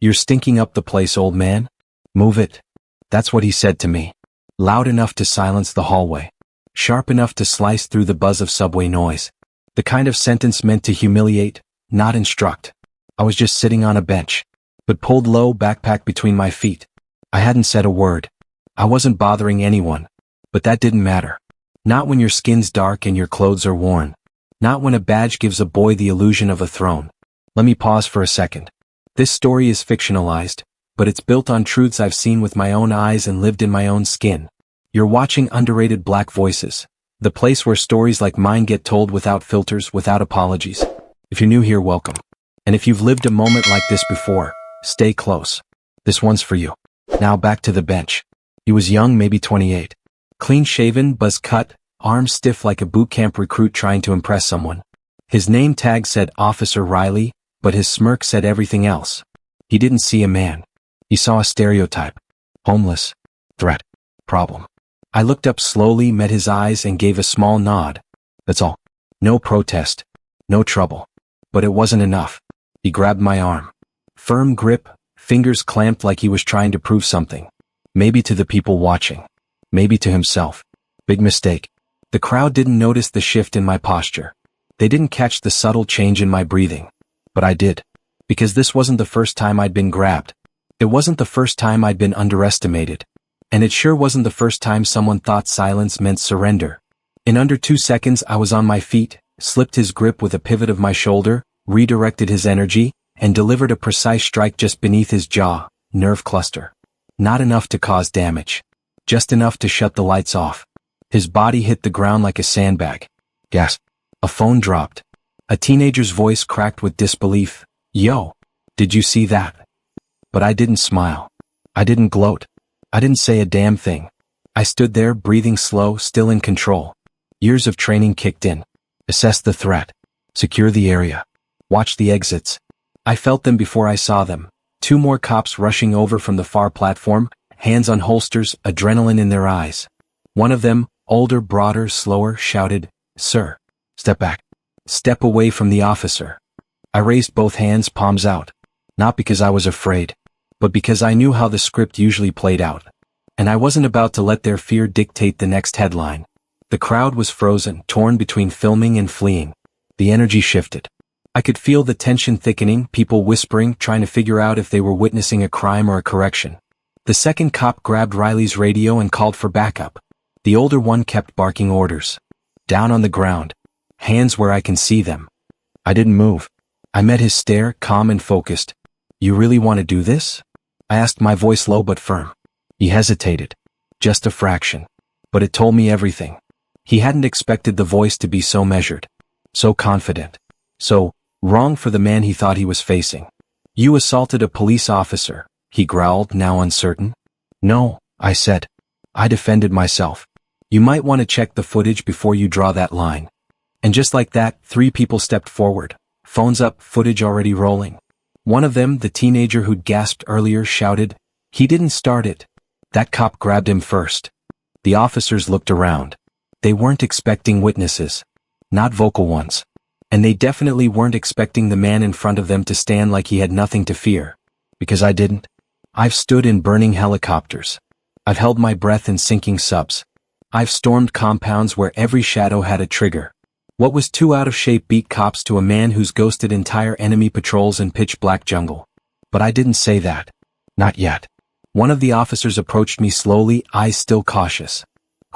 "You're stinking up the place, old man. Move it." That's what he said to me. Loud enough to silence the hallway. Sharp enough to slice through the buzz of subway noise. The kind of sentence meant to humiliate, not instruct. I was just sitting on a bench, but pulled low, backpack between my feet. I hadn't said a word. I wasn't bothering anyone. But that didn't matter. Not when your skin's dark and your clothes are worn. Not when a badge gives a boy the illusion of a throne. Let me pause for a second. This story is fictionalized, but it's built on truths I've seen with my own eyes and lived in my own skin. You're watching Underrated Black Voices, the place where stories like mine get told without filters, without apologies. If you're new here, welcome. And if you've lived a moment like this before, stay close. This one's for you. Now back to the bench. He was young, maybe 28. Clean-shaven, buzz-cut, arms stiff like a boot camp recruit trying to impress someone. His name tag said Officer Riley, but his smirk said everything else. He didn't see a man. He saw a stereotype. Homeless. Threat. Problem. I looked up slowly, met his eyes, and gave a small nod. That's all. No protest. No trouble. But it wasn't enough. He grabbed my arm. Firm grip, fingers clamped like he was trying to prove something. Maybe to the people watching. Maybe to himself. Big mistake. The crowd didn't notice the shift in my posture. They didn't catch the subtle change in my breathing. But I did. Because this wasn't the first time I'd been grabbed. It wasn't the first time I'd been underestimated. And it sure wasn't the first time someone thought silence meant surrender. In under 2 seconds I was on my feet, slipped his grip with a pivot of my shoulder, redirected his energy, and delivered a precise strike just beneath his jaw, nerve cluster. Not enough to cause damage. Just enough to shut the lights off. His body hit the ground like a sandbag. Gasp. A phone dropped. A teenager's voice cracked with disbelief. "Yo, did you see that?" But I didn't smile. I didn't gloat. I didn't say a damn thing. I stood there, breathing slow, still in control. Years of training kicked in. Assess the threat. Secure the area. Watch the exits. I felt them before I saw them. 2 more cops rushing over from the far platform, hands on holsters, adrenaline in their eyes. One of them, older, broader, slower, shouted, "Sir, step back. Step away from the officer." I raised both hands, palms out. Not because I was afraid, but because I knew how the script usually played out. And I wasn't about to let their fear dictate the next headline. The crowd was frozen, torn between filming and fleeing. The energy shifted. I could feel the tension thickening, people whispering, trying to figure out if they were witnessing a crime or a correction. The second cop grabbed Riley's radio and called for backup. The older one kept barking orders. Down on the ground. Hands where I can see them. I didn't move. I met his stare, calm and focused. "You really want to do this?" I asked, my voice low but firm. He hesitated. Just a fraction. But it told me everything. He hadn't expected the voice to be so measured. So confident. So wrong for the man he thought he was facing. "You assaulted a police officer," he growled, now uncertain. "No," I said. I defended myself. "You might want to check the footage before you draw that line." And just like that, 3 people stepped forward. Phones up, footage already rolling. One of them, the teenager who'd gasped earlier, shouted, "He didn't start it." That cop grabbed him first. The officers looked around. They weren't expecting witnesses. Not vocal ones. And they definitely weren't expecting the man in front of them to stand like he had nothing to fear. Because I didn't. I've stood in burning helicopters. I've held my breath in sinking subs. I've stormed compounds where every shadow had a trigger. What was 2 out of shape beat cops to a man who's ghosted entire enemy patrols in pitch-black jungle. But I didn't say that. Not yet. One of the officers approached me slowly, eyes still cautious.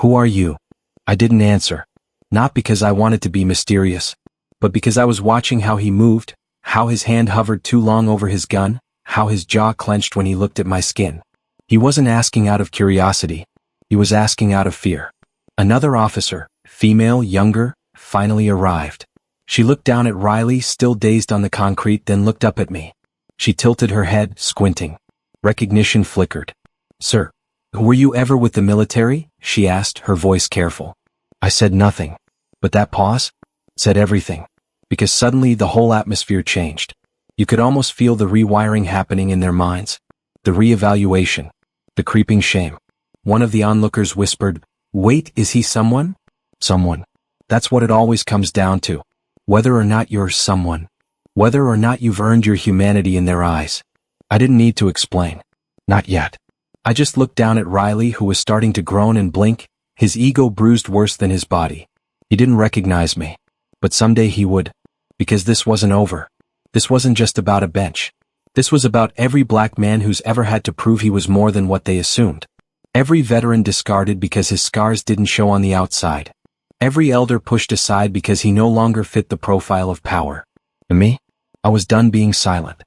"Who are you?" I didn't answer. Not because I wanted to be mysterious, but because I was watching how he moved, how his hand hovered too long over his gun, how his jaw clenched when he looked at my skin. He wasn't asking out of curiosity. He was asking out of fear. Another officer, female, younger, finally arrived. She looked down at Riley, still dazed on the concrete, then looked up at me. She tilted her head, squinting. Recognition flickered. "Sir, were you ever with the military?" she asked, her voice careful. I said nothing. But that pause said everything. Because suddenly the whole atmosphere changed. You could almost feel the rewiring happening in their minds. The reevaluation. The creeping shame. One of the onlookers whispered, "Wait, is he someone?" Someone. That's what it always comes down to. Whether or not you're someone. Whether or not you've earned your humanity in their eyes. I didn't need to explain. Not yet. I just looked down at Riley, who was starting to groan and blink, his ego bruised worse than his body. He didn't recognize me. But someday he would. Because this wasn't over. This wasn't just about a bench. This was about every black man who's ever had to prove he was more than what they assumed. Every veteran discarded because his scars didn't show on the outside. Every elder pushed aside because he no longer fit the profile of power. And me? I was done being silent.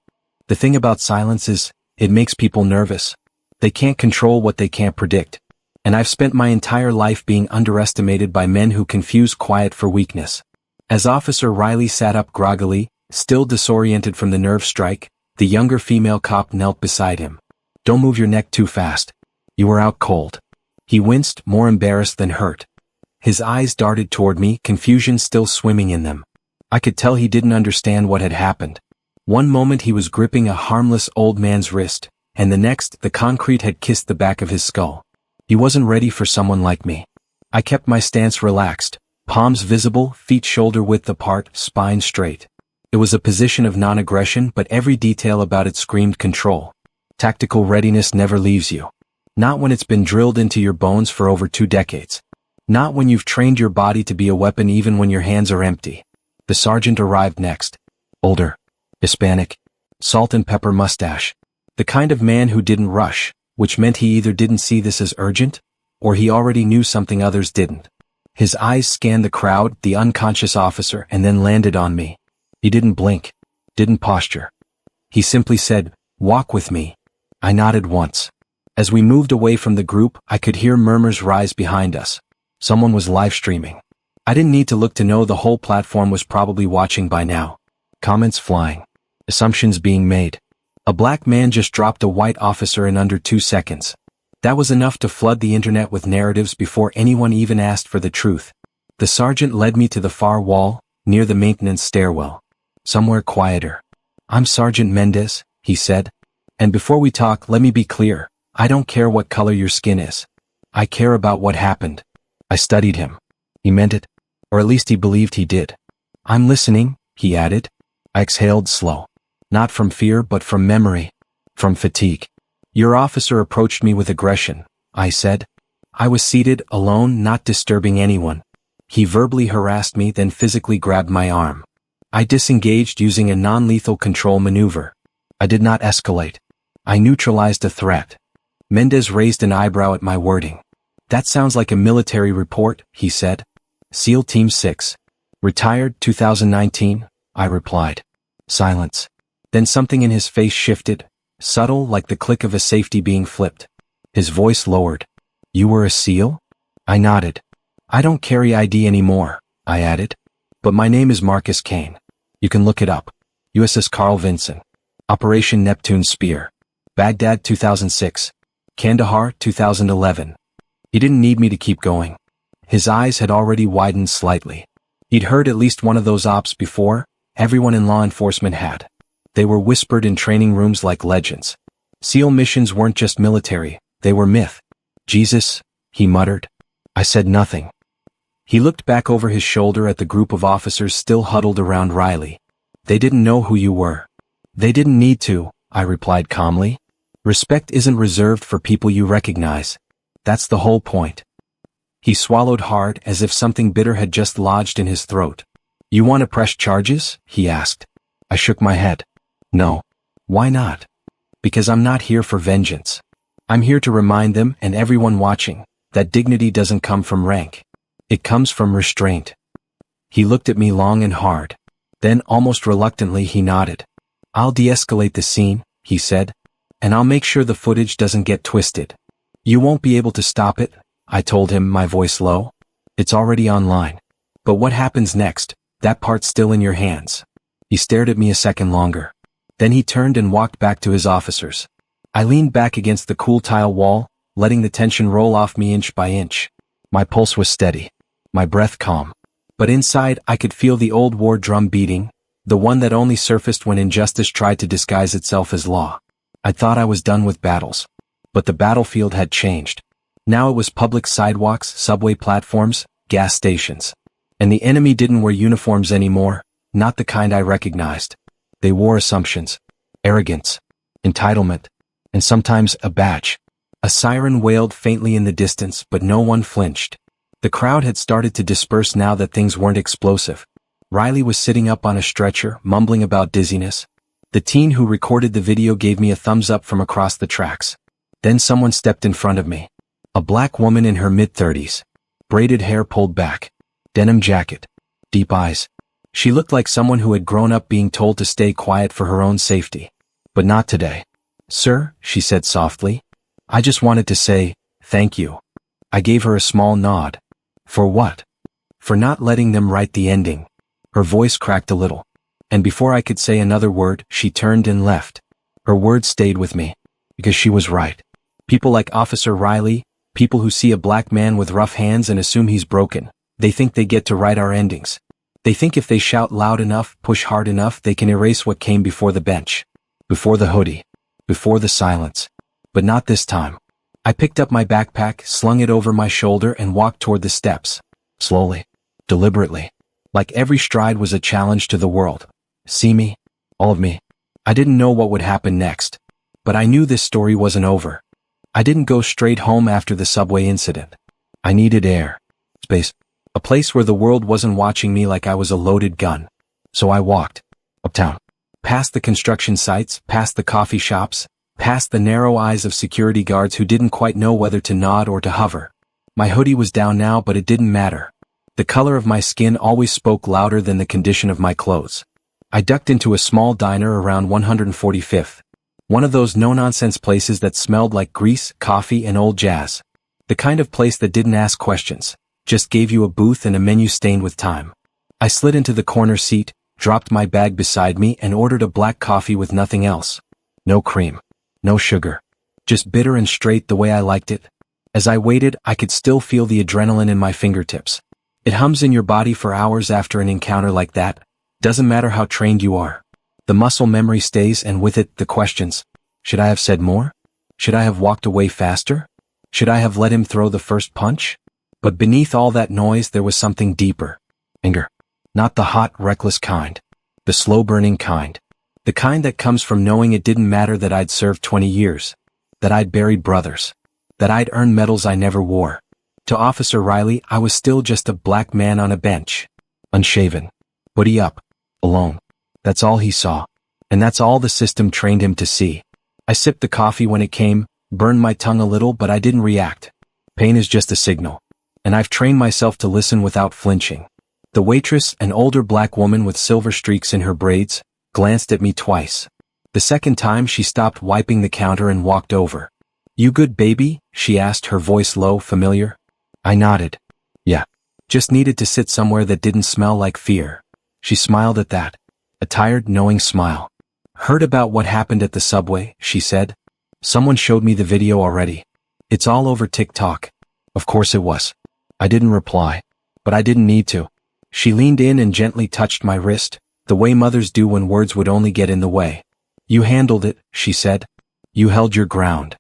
The thing about silence is, it makes people nervous. They can't control what they can't predict. And I've spent my entire life being underestimated by men who confuse quiet for weakness. As Officer Riley sat up groggily, still disoriented from the nerve strike, the younger female cop knelt beside him. Don't move your neck too fast. You were out cold. He winced, more embarrassed than hurt. His eyes darted toward me, confusion still swimming in them. I could tell he didn't understand what had happened. One moment he was gripping a harmless old man's wrist, and the next the concrete had kissed the back of his skull. He wasn't ready for someone like me. I kept my stance relaxed, palms visible, feet shoulder width apart, spine straight. It was a position of non-aggression, but every detail about it screamed control. Tactical readiness never leaves you. Not when it's been drilled into your bones for over 2 decades. Not when you've trained your body to be a weapon even when your hands are empty. The sergeant arrived next. Older. Hispanic. Salt and pepper mustache. The kind of man who didn't rush, which meant he either didn't see this as urgent, or he already knew something others didn't. His eyes scanned the crowd, the unconscious officer, and then landed on me. He didn't blink. Didn't posture. He simply said, "Walk with me." I nodded once. As we moved away from the group, I could hear murmurs rise behind us. Someone was live streaming. I didn't need to look to know the whole platform was probably watching by now. Comments flying. Assumptions being made. A black man just dropped a white officer in under 2 seconds. That was enough to flood the internet with narratives before anyone even asked for the truth. The sergeant led me to the far wall, near the maintenance stairwell. Somewhere quieter. "I'm Sergeant Mendez," he said. "And before we talk, let me be clear. I don't care what color your skin is. I care about what happened." I studied him. He meant it. Or at least he believed he did. "I'm listening," he added. I exhaled slow. Not from fear but from memory. From fatigue. "Your officer approached me with aggression," I said. I was seated, alone, not disturbing anyone. He verbally harassed me, then physically grabbed my arm. I disengaged using a non-lethal control maneuver. I did not escalate. I neutralized a threat. Mendez raised an eyebrow at my wording. "That sounds like a military report," he said. "SEAL Team 6. Retired 2019, I replied. Silence. Then something in his face shifted, subtle like the click of a safety being flipped. His voice lowered. "You were a SEAL?" I nodded. "I don't carry ID anymore," I added. "But my name is Marcus Kane. You can look it up. USS Carl Vinson. Operation Neptune Spear. Baghdad 2006. Kandahar 2011. He didn't need me to keep going. His eyes had already widened slightly. He'd heard at least one of those ops before. Everyone in law enforcement had. They were whispered in training rooms like legends. SEAL missions weren't just military, they were myth. "Jesus," he muttered. I said nothing. He looked back over his shoulder at the group of officers still huddled around Riley. "They didn't know who you were." "They didn't need to," I replied calmly. "Respect isn't reserved for people you recognize. That's the whole point." He swallowed hard, as if something bitter had just lodged in his throat. "You want to press charges?" he asked. I shook my head. "No." "Why not?" "Because I'm not here for vengeance. I'm here to remind them and everyone watching that dignity doesn't come from rank. It comes from restraint." He looked at me long and hard. Then, almost reluctantly, he nodded. "I'll de-escalate the scene," he said. "And I'll make sure the footage doesn't get twisted." "You won't be able to stop it," I told him, my voice low. "It's already online. But what happens next, that part's still in your hands." He stared at me a second longer. Then he turned and walked back to his officers. I leaned back against the cool tile wall, letting the tension roll off me inch by inch. My pulse was steady. My breath calm. But inside I could feel the old war drum beating, the one that only surfaced when injustice tried to disguise itself as law. I thought I was done with battles. But the battlefield had changed. Now it was public sidewalks, subway platforms, gas stations. And the enemy didn't wear uniforms anymore, not the kind I recognized. They wore assumptions. Arrogance. entitlement, and sometimes a badge. A siren wailed faintly in the distance, but no one flinched. The crowd had started to disperse now that things weren't explosive. Riley was sitting up on a stretcher, mumbling about dizziness. The teen who recorded the video gave me a thumbs up from across the tracks. Then someone stepped in front of me. A black woman in her mid-30s. Braided hair pulled back. Denim jacket. Deep eyes. She looked like someone who had grown up being told to stay quiet for her own safety. But not today. "Sir," she said softly. "I just wanted to say, thank you." I gave her a small nod. For what? For not letting them write the ending. Her voice cracked a little. And before I could say another word, she turned and left. Her words stayed with me. Because she was right. People like Officer Riley, people who see a black man with rough hands and assume he's broken, they think they get to write our endings. They think if they shout loud enough, push hard enough, they can erase what came before the bench. Before the hoodie. Before the silence. But not this time. I picked up my backpack, slung it over my shoulder, and walked toward the steps. Slowly. Deliberately. Like every stride was a challenge to the world. See me? All of me. I didn't know what would happen next. But I knew this story wasn't over. I didn't go straight home after the subway incident. I needed air. Space. A place where the world wasn't watching me like I was a loaded gun. So I walked. Uptown. Past the construction sites, past the coffee shops, past the narrow eyes of security guards who didn't quite know whether to nod or to hover. My hoodie was down now, but it didn't matter. The color of my skin always spoke louder than the condition of my clothes. I ducked into a small diner around 145th. One of those no-nonsense places that smelled like grease, coffee, and old jazz. The kind of place that didn't ask questions, just gave you a booth and a menu stained with time. I slid into the corner seat, dropped my bag beside me, and ordered a black coffee with nothing else. No cream. No sugar. Just bitter and straight the way I liked it. As I waited, I could still feel the adrenaline in my fingertips. It hums in your body for hours after an encounter like that. Doesn't matter how trained you are. The muscle memory stays, and with it, the questions. Should I have said more? Should I have walked away faster? Should I have let him throw the first punch? But beneath all that noise, there was something deeper. Anger. Not the hot, reckless kind. The slow-burning kind. The kind that comes from knowing it didn't matter that I'd served 20 years. That I'd buried brothers. That I'd earned medals I never wore. To Officer Riley, I was still just a black man on a bench. Unshaven. Hoodie up. Alone. That's all he saw. And that's all the system trained him to see. I sipped the coffee when it came, burned my tongue a little, but I didn't react. Pain is just a signal. And I've trained myself to listen without flinching. The waitress, an older black woman with silver streaks in her braids, glanced at me twice. The second time she stopped wiping the counter and walked over. "You good, baby?" she asked, her voice low, familiar. I nodded. Yeah. Just needed to sit somewhere that didn't smell like fear. She smiled at that. A tired, knowing smile. "Heard about what happened at the subway," she said. "Someone showed me the video already. It's all over TikTok." Of course it was. I didn't reply. But I didn't need to. She leaned in and gently touched my wrist, the way mothers do when words would only get in the way. "You handled it," she said. "You held your ground."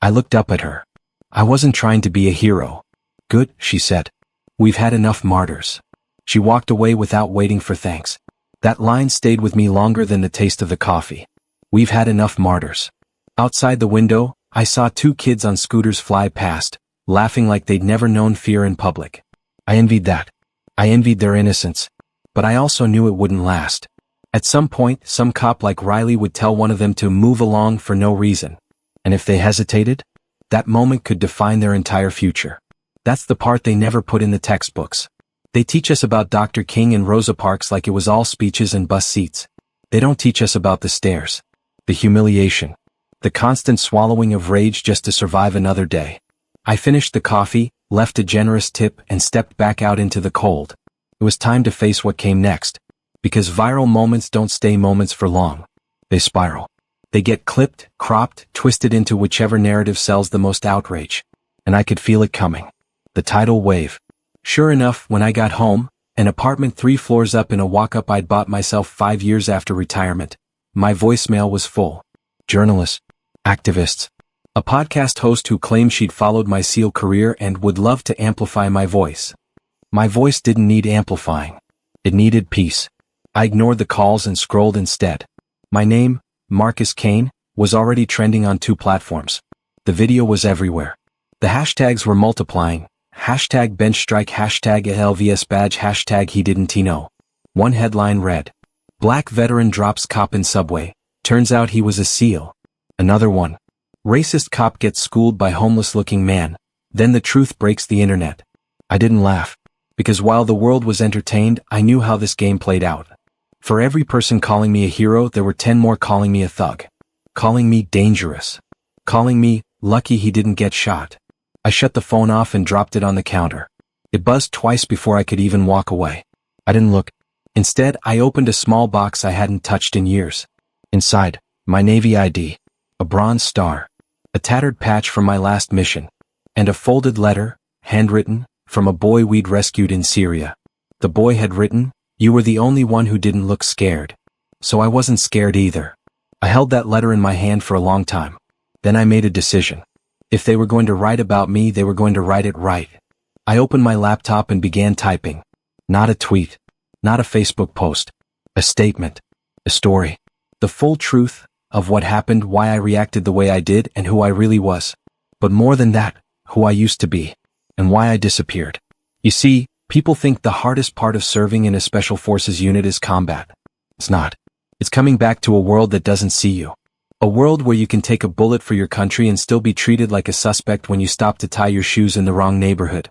I looked up at her. I wasn't trying to be a hero. "Good," she said. "We've had enough martyrs." She walked away without waiting for thanks. That line stayed with me longer than the taste of the coffee. We've had enough martyrs. Outside the window, I saw two kids on scooters fly past, laughing like they'd never known fear in public. I envied that. I envied their innocence. But I also knew it wouldn't last. At some point, some cop like Riley would tell one of them to move along for no reason. And if they hesitated, that moment could define their entire future. That's the part they never put in the textbooks. They teach us about Dr. King and Rosa Parks like it was all speeches and bus seats. They don't teach us about the stairs. The humiliation. The constant swallowing of rage just to survive another day. I finished the coffee, left a generous tip, and stepped back out into the cold. It was time to face what came next. Because viral moments don't stay moments for long. They spiral. They get clipped, cropped, twisted into whichever narrative sells the most outrage. And I could feel it coming. The tidal wave. Sure enough, when I got home, an apartment 3 floors up in a walk-up I'd bought myself 5 years after retirement, my voicemail was full. Journalists. Activists. A podcast host who claimed she'd followed my SEAL career and would love to amplify my voice. My voice didn't need amplifying. It needed peace. I ignored the calls and scrolled instead. My name, Marcus Kane, was already trending on 2 platforms. The video was everywhere. The hashtags were multiplying. Hashtag bench strike, hashtag LVS badge, hashtag he didn't know. One headline read, Black veteran drops cop in subway. Turns out he was a SEAL. Another one, racist cop gets schooled by homeless-looking man. Then the truth breaks the internet. I didn't laugh. Because while the world was entertained, I knew how this game played out. For every person calling me a hero, there were 10 more calling me a thug. Calling me dangerous. Calling me lucky he didn't get shot. I shut the phone off and dropped it on the counter. It buzzed twice before I could even walk away. I didn't look. Instead, I opened a small box I hadn't touched in years. Inside, my Navy ID, a bronze star, a tattered patch from my last mission, and a folded letter, handwritten, from a boy we'd rescued in Syria. The boy had written, "You were the only one who didn't look scared." So I wasn't scared either. I held that letter in my hand for a long time. Then I made a decision. If they were going to write about me, they were going to write it right. I opened my laptop and began typing. Not a tweet. Not a Facebook post. A statement. A story. The full truth of what happened, why I reacted the way I did, and who I really was. But more than that, who I used to be. And why I disappeared. You see, people think the hardest part of serving in a special forces unit is combat. It's not. It's coming back to a world that doesn't see you. A world where you can take a bullet for your country and still be treated like a suspect when you stop to tie your shoes in the wrong neighborhood.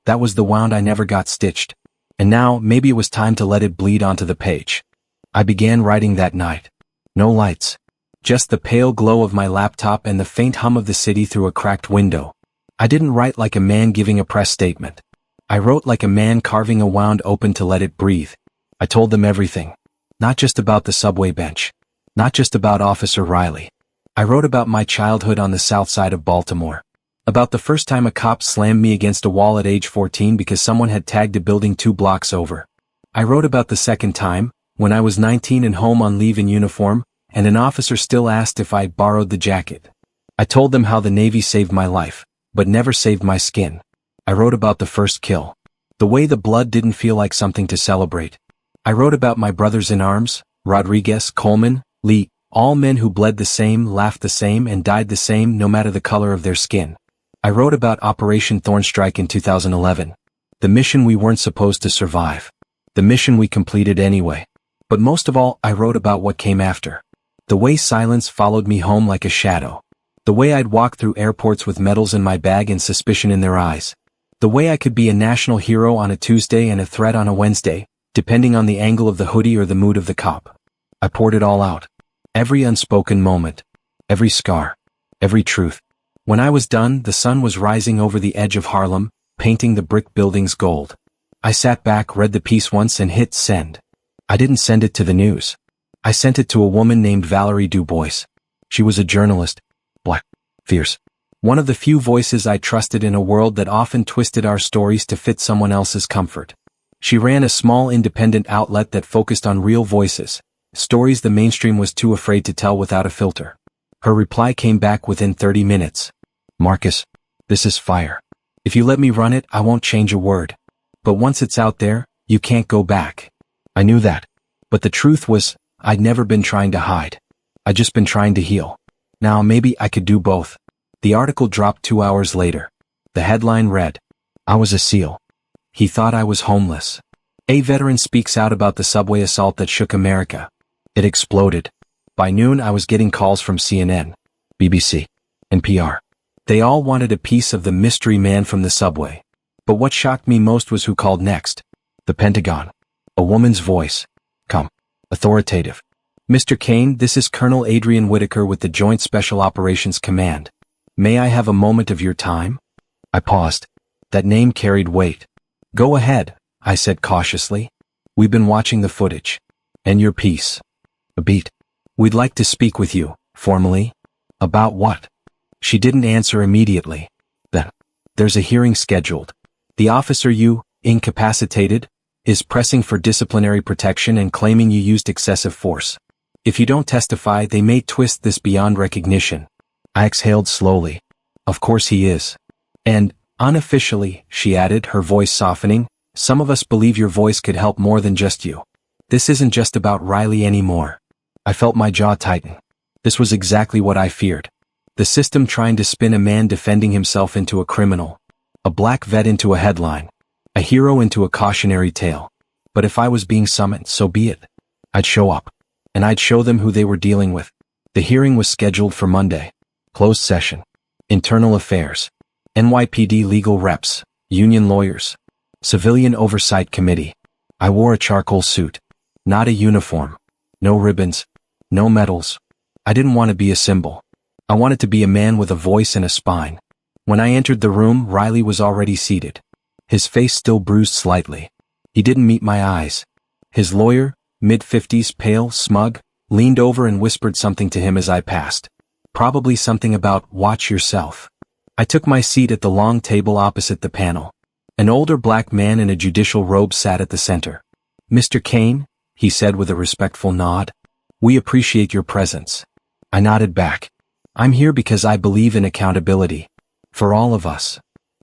That was the wound I never got stitched. And now, maybe it was time to let it bleed onto the page. I began writing that night. No lights. Just the pale glow of my laptop and the faint hum of the city through a cracked window. I didn't write like a man giving a press statement. I wrote like a man carving a wound open to let it breathe. I told them everything. Not just about the subway bench. Not just about Officer Riley. I wrote about my childhood on the south side of Baltimore. About the first time a cop slammed me against a wall at age 14 because someone had tagged a building 2 blocks over. I wrote about the second time, when I was 19 and home on leave in uniform, and an officer still asked if I borrowed the jacket. I told them how the Navy saved my life, but never saved my skin. I wrote about the first kill. The way the blood didn't feel like something to celebrate. I wrote about my brothers in arms, Rodriguez, Coleman, Lee, all men who bled the same, laughed the same, and died the same no matter the color of their skin. I wrote about Operation Thornstrike in 2011. The mission we weren't supposed to survive. The mission we completed anyway. But most of all, I wrote about what came after. The way silence followed me home like a shadow. The way I'd walk through airports with medals in my bag and suspicion in their eyes. The way I could be a national hero on a Tuesday and a threat on a Wednesday, depending on the angle of the hoodie or the mood of the cop. I poured it all out. Every unspoken moment. Every scar. Every truth. When I was done, the sun was rising over the edge of Harlem, painting the brick buildings gold. I sat back, read the piece once and hit send. I didn't send it to the news. I sent it to a woman named Valerie Dubois. She was a journalist. Black. Fierce. One of the few voices I trusted in a world that often twisted our stories to fit someone else's comfort. She ran a small independent outlet that focused on real voices. Stories the mainstream was too afraid to tell without a filter. Her reply came back within 30 minutes. Marcus, this is fire. If you let me run it, I won't change a word. But once it's out there, you can't go back. I knew that. But the truth was, I'd never been trying to hide. I'd just been trying to heal. Now maybe I could do both. The article dropped 2 hours later. The headline read, I was a SEAL. He thought I was homeless. A veteran speaks out about the subway assault that shook America. It exploded. By noon I was getting calls from CNN, BBC, NPR. They all wanted a piece of the mystery man from the subway. But what shocked me most was who called next. The Pentagon. A woman's voice. Calm. Authoritative. Mr. Kane, this is Colonel Adrian Whitaker with the Joint Special Operations Command. May I have a moment of your time? I paused. That name carried weight. Go ahead, I said cautiously. We've been watching the footage. And your piece. A beat. We'd like to speak with you, formally. About what? She didn't answer immediately. Then, there's a hearing scheduled. The officer you, incapacitated, is pressing for disciplinary protection and claiming you used excessive force. If you don't testify, they may twist this beyond recognition. I exhaled slowly. Of course he is. And, unofficially, she added, her voice softening, some of us believe your voice could help more than just you. This isn't just about Riley anymore. I felt my jaw tighten. This was exactly what I feared. The system trying to spin a man defending himself into a criminal. A black vet into a headline. A hero into a cautionary tale. But if I was being summoned, so be it. I'd show up. And I'd show them who they were dealing with. The hearing was scheduled for Monday. Closed session. Internal Affairs. NYPD legal reps. Union lawyers. Civilian Oversight Committee. I wore a charcoal suit. Not a uniform. No ribbons. No medals. I didn't want to be a symbol. I wanted to be a man with a voice and a spine. When I entered the room, Riley was already seated. His face still bruised slightly. He didn't meet my eyes. His lawyer, mid-50s, pale, smug, leaned over and whispered something to him as I passed. Probably something about, watch yourself. I took my seat at the long table opposite the panel. An older black man in a judicial robe sat at the center. Mr. Kane, he said with a respectful nod. We appreciate your presence. I nodded back. I'm here because I believe in accountability. For all of us.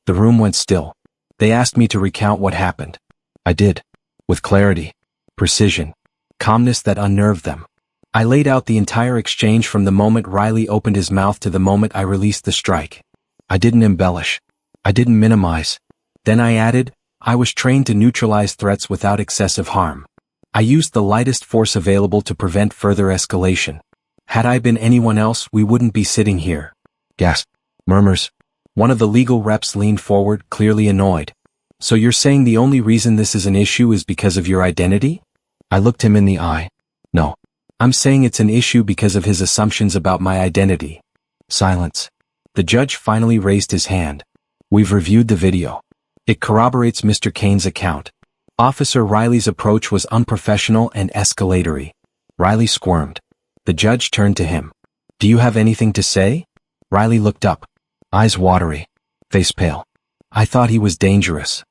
The room went still. They asked me to recount what happened. I did. With clarity. Precision. Calmness that unnerved them. I laid out the entire exchange from the moment Riley opened his mouth to the moment I released the strike. I didn't embellish. I didn't minimize. Then I added, I was trained to neutralize threats without excessive harm. I used the lightest force available to prevent further escalation. Had I been anyone else, we wouldn't be sitting here. Gasp. Murmurs. One of the legal reps leaned forward, clearly annoyed. So you're saying the only reason this is an issue is because of your identity? I looked him in the eye. No. I'm saying it's an issue because of his assumptions about my identity. Silence. The judge finally raised his hand. We've reviewed the video. It corroborates Mr. Kane's account. Officer Riley's approach was unprofessional and escalatory. Riley squirmed. The judge turned to him. Do you have anything to say? Riley looked up. Eyes watery. Face pale. I thought he was dangerous.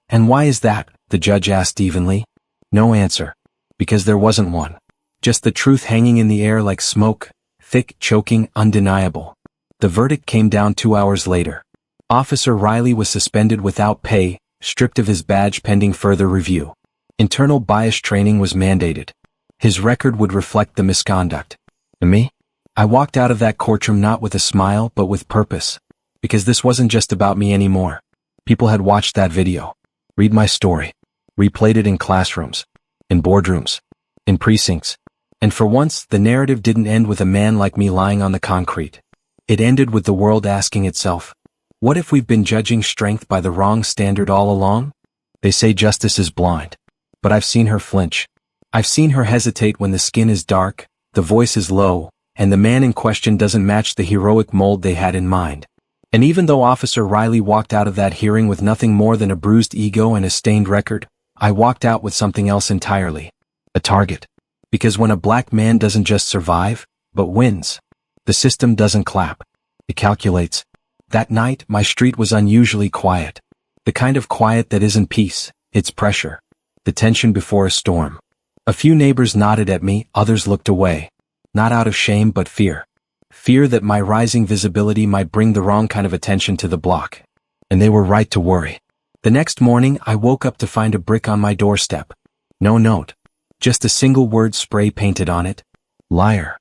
And why is that? The judge asked evenly. No answer. Because there wasn't one. Just the truth hanging in the air like smoke, thick, choking, undeniable. The verdict came down 2 hours later. Officer Riley was suspended without pay, stripped of his badge pending further review. Internal bias training was mandated. His record would reflect the misconduct. And me? I walked out of that courtroom not with a smile but with purpose. Because this wasn't just about me anymore. People had watched that video. Read my story. Replayed it in classrooms. In boardrooms. In precincts. And for once, the narrative didn't end with a man like me lying on the concrete. It ended with the world asking itself, what if we've been judging strength by the wrong standard all along? They say justice is blind. But I've seen her flinch. I've seen her hesitate when the skin is dark, the voice is low, and the man in question doesn't match the heroic mold they had in mind. And even though Officer Riley walked out of that hearing with nothing more than a bruised ego and a stained record, I walked out with something else entirely. A target. Because when a black man doesn't just survive, but wins, the system doesn't clap. It calculates. That night, my street was unusually quiet. The kind of quiet that isn't peace, it's pressure. The tension before a storm. A few neighbors nodded at me, others looked away. Not out of shame but fear. Fear that my rising visibility might bring the wrong kind of attention to the block. And they were right to worry. The next morning, I woke up to find a brick on my doorstep. No note. Just a single word spray painted on it. Liar.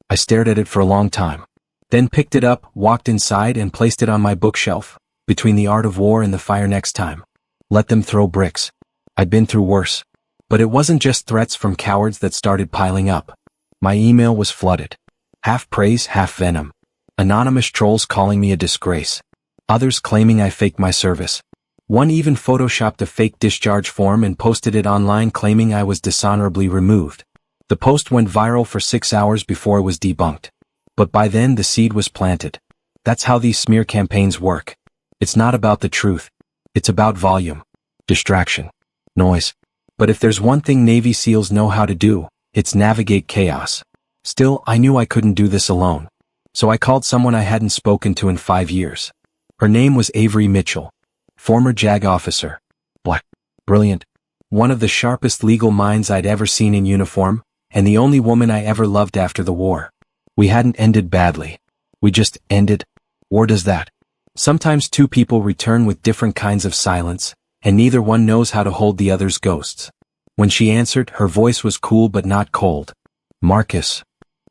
I stared at it for a long time. Then picked it up, walked inside and placed it on my bookshelf, between The Art of War and The Fire Next Time. Let them throw bricks. I'd been through worse. But it wasn't just threats from cowards that started piling up. My email was flooded. Half praise, half venom. Anonymous trolls calling me a disgrace. Others claiming I faked my service. One even photoshopped a fake discharge form and posted it online claiming I was dishonorably removed. The post went viral for 6 hours before it was debunked. But by then the seed was planted. That's how these smear campaigns work. It's not about the truth. It's about volume. Distraction. Noise. But if there's one thing Navy SEALs know how to do, it's navigate chaos. Still, I knew I couldn't do this alone. So I called someone I hadn't spoken to in 5 years. Her name was Avery Mitchell. Former JAG officer. Black. Brilliant. One of the sharpest legal minds I'd ever seen in uniform, and the only woman I ever loved after the war. We hadn't ended badly. We just ended. War does that. Sometimes two people return with different kinds of silence, and neither one knows how to hold the other's ghosts. When she answered, her voice was cool but not cold. Marcus.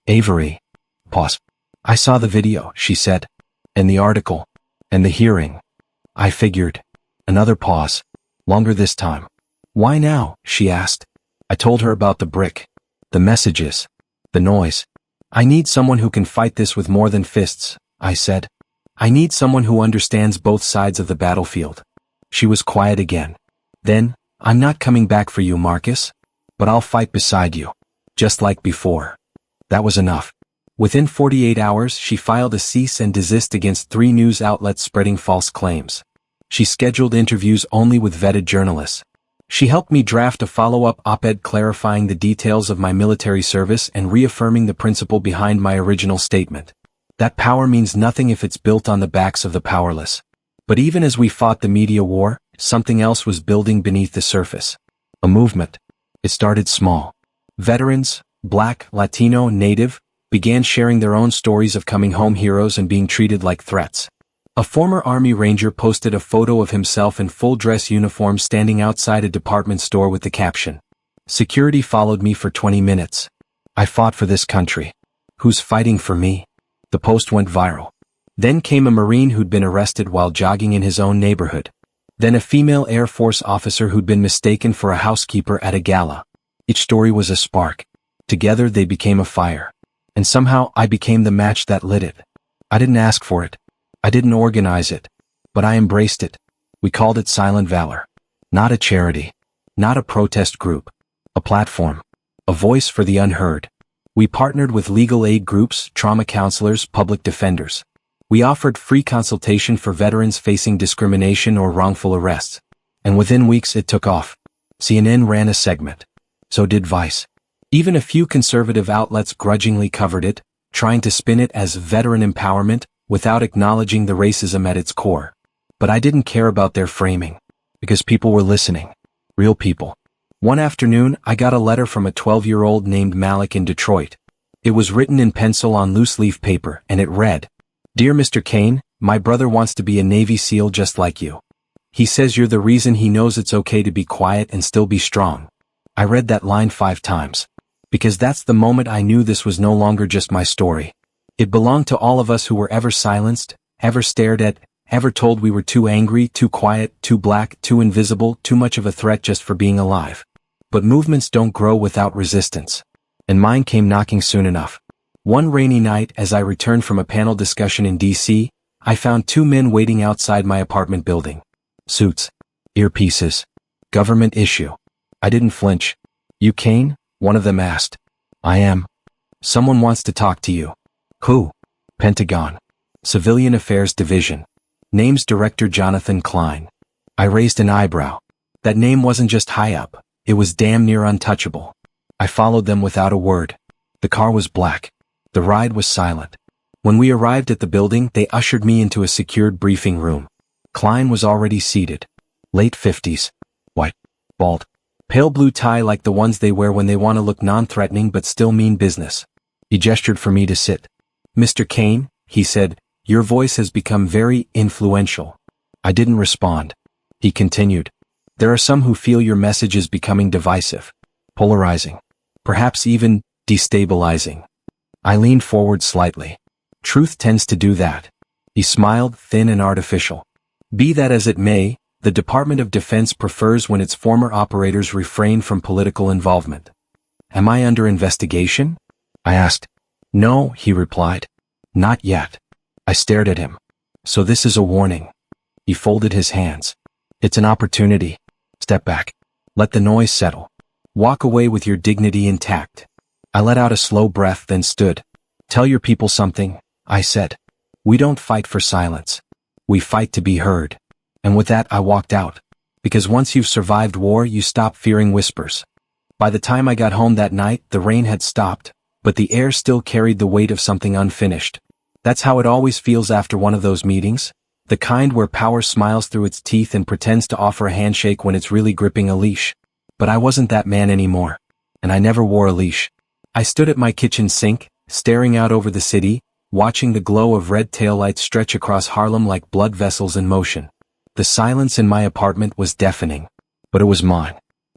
Avery. Pause. I saw the video, she said. And the article. And the hearing. I figured. Another pause. Longer this time. Why now? She asked. I told her about the brick. The messages. The noise. I need someone who can fight this with more than fists, I said. I need someone who understands both sides of the battlefield. She was quiet again. Then, I'm not coming back for you, Marcus. But I'll fight beside you. Just like before. That was enough. Within 48 hours, she filed a cease and desist against 3 news outlets spreading false claims. She scheduled interviews only with vetted journalists. She helped me draft a follow-up op-ed clarifying the details of my military service and reaffirming the principle behind my original statement. That power means nothing if it's built on the backs of the powerless. But even as we fought the media war, something else was building beneath the surface. A movement. It started small. Veterans, Black, Latino, Native, began sharing their own stories of coming home heroes and being treated like threats. A former Army Ranger posted a photo of himself in full dress uniform standing outside a department store with the caption, "Security followed me for 20 minutes. I fought for this country. Who's fighting for me?" The post went viral. Then came a Marine who'd been arrested while jogging in his own neighborhood. Then a female Air Force officer who'd been mistaken for a housekeeper at a gala. Each story was a spark. Together they became a fire. And somehow I became the match that lit it. I didn't ask for it. I didn't organize it. But I embraced it. We called it Silent Valor. Not a charity. Not a protest group. A platform. A voice for the unheard. We partnered with legal aid groups, trauma counselors, public defenders. We offered free consultation for veterans facing discrimination or wrongful arrests. And within weeks it took off. CNN ran a segment. So did Vice. Even a few conservative outlets grudgingly covered it, trying to spin it as veteran empowerment, without acknowledging the racism at its core. But I didn't care about their framing. Because people were listening. Real people. One afternoon, I got a letter from a 12-year-old named Malik in Detroit. It was written in pencil on loose-leaf paper, and it read, "Dear Mr. Kane, my brother wants to be a Navy SEAL just like you. He says you're the reason he knows it's okay to be quiet and still be strong." I read that line 5 times. Because that's the moment I knew this was no longer just my story. It belonged to all of us who were ever silenced, ever stared at, ever told we were too angry, too quiet, too black, too invisible, too much of a threat just for being alive. But movements don't grow without resistance. And mine came knocking soon enough. One rainy night, as I returned from a panel discussion in D.C., I found 2 men waiting outside my apartment building. Suits. Earpieces. Government issue. I didn't flinch. "You Kane?" one of them asked. "I am." "Someone wants to talk to you." "Who?" "Pentagon. Civilian Affairs Division. Name's Director Jonathan Klein." I raised an eyebrow. That name wasn't just high up, it was damn near untouchable. I followed them without a word. The car was black. The ride was silent. When we arrived at the building, they ushered me into a secured briefing room. Klein was already seated. Late 50s. White. Bald. Pale blue tie like the ones they wear when they want to look non-threatening but still mean business. He gestured for me to sit. "Mr. Kane," he said, "your voice has become very influential." I didn't respond. He continued. "There are some who feel your message is becoming divisive, polarizing, perhaps even destabilizing." I leaned forward slightly. Truth tends to do that. He smiled, thin and artificial. "Be that as it may, the Department of Defense prefers when its former operators refrain from political involvement." "Am I under investigation?" I asked. "No," he replied. "Not yet." I stared at him. "So this is a warning." He folded his hands. "It's an opportunity. Step back. Let the noise settle. Walk away with your dignity intact." I let out a slow breath, then stood. "Tell your people something," I said. "We don't fight for silence. We fight to be heard." And with that I walked out. Because once you've survived war, you stop fearing whispers. By the time I got home that night, the rain had stopped, but the air still carried the weight of something unfinished. That's how it always feels after one of those meetings. The kind where power smiles through its teeth and pretends to offer a handshake when it's really gripping a leash. But I wasn't that man anymore. And I never wore a leash. I stood at my kitchen sink, staring out over the city, watching the glow of red taillights stretch across Harlem like blood vessels in motion. The silence in my apartment was deafening. But it was mine.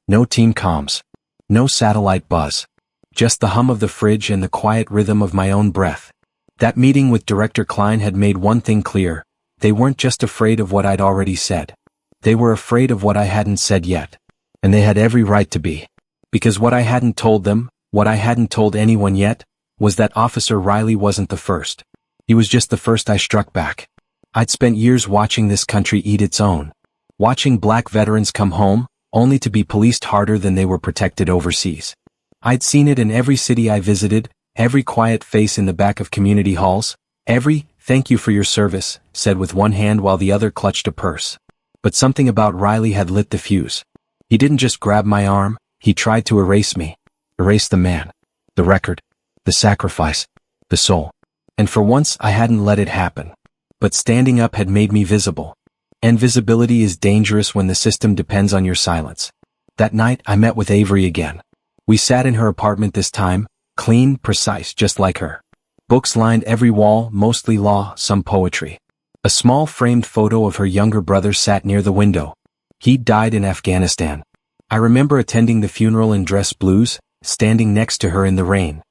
No team comms. No satellite buzz. Just the hum of the fridge and the quiet rhythm of my own breath. That meeting with Director Klein had made one thing clear. They weren't just afraid of what I'd already said. They were afraid of what I hadn't said yet. And they had every right to be. Because what I hadn't told them, what I hadn't told anyone yet, was that Officer Riley wasn't the first. He was just the first I struck back. I'd spent years watching this country eat its own. Watching black veterans come home, only to be policed harder than they were protected overseas. I'd seen it in every city I visited, every quiet face in the back of community halls, every, "Thank you for your service," said with one hand while the other clutched a purse. But something about Riley had lit the fuse. He didn't just grab my arm, he tried to erase me. Erase the man. The record. The sacrifice. The soul. And for once I hadn't let it happen. But standing up had made me visible. And visibility is dangerous when the system depends on your silence. That night I met with Avery again. We sat in her apartment this time, clean, precise, just like her. Books lined every wall, mostly law, some poetry. A small framed photo of her younger brother sat near the window. He'd died in Afghanistan. I remember attending the funeral in dress blues, standing next to her in the rain.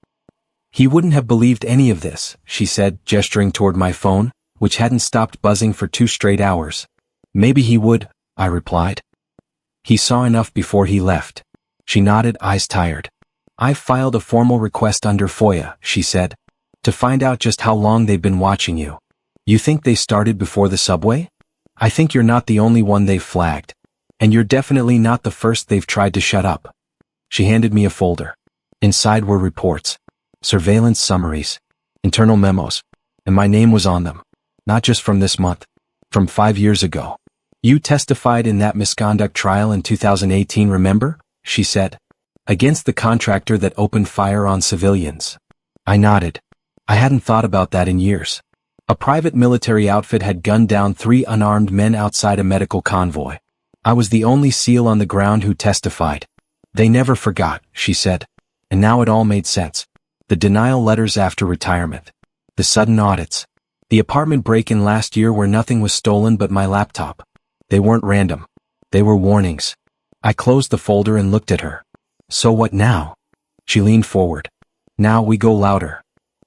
"He wouldn't have believed any of this," she said, gesturing toward my phone, which hadn't stopped buzzing for 2 straight hours. "Maybe he would," I replied. "He saw enough before he left." She nodded, eyes tired. "I've filed a formal request under FOIA," she said, "to find out just how long they've been watching you. You think they started before the subway? I think you're not the only one they've flagged. And you're definitely not the first they've tried to shut up." She handed me a folder. Inside were reports, surveillance summaries, internal memos, and my name was on them. Not just from this month, from 5 years ago. "You testified in that misconduct trial in 2018, remember?" she said. "Against the contractor that opened fire on civilians." I nodded. I hadn't thought about that in years. A private military outfit had gunned down 3 unarmed men outside a medical convoy. I was the only SEAL on the ground who testified. "They never forgot," she said. And now it all made sense. The denial letters after retirement. The sudden audits. The apartment break-in last year where nothing was stolen but my laptop. They weren't random. They were warnings. I closed the folder and looked at her. "So what now?" She leaned forward. "Now we go louder."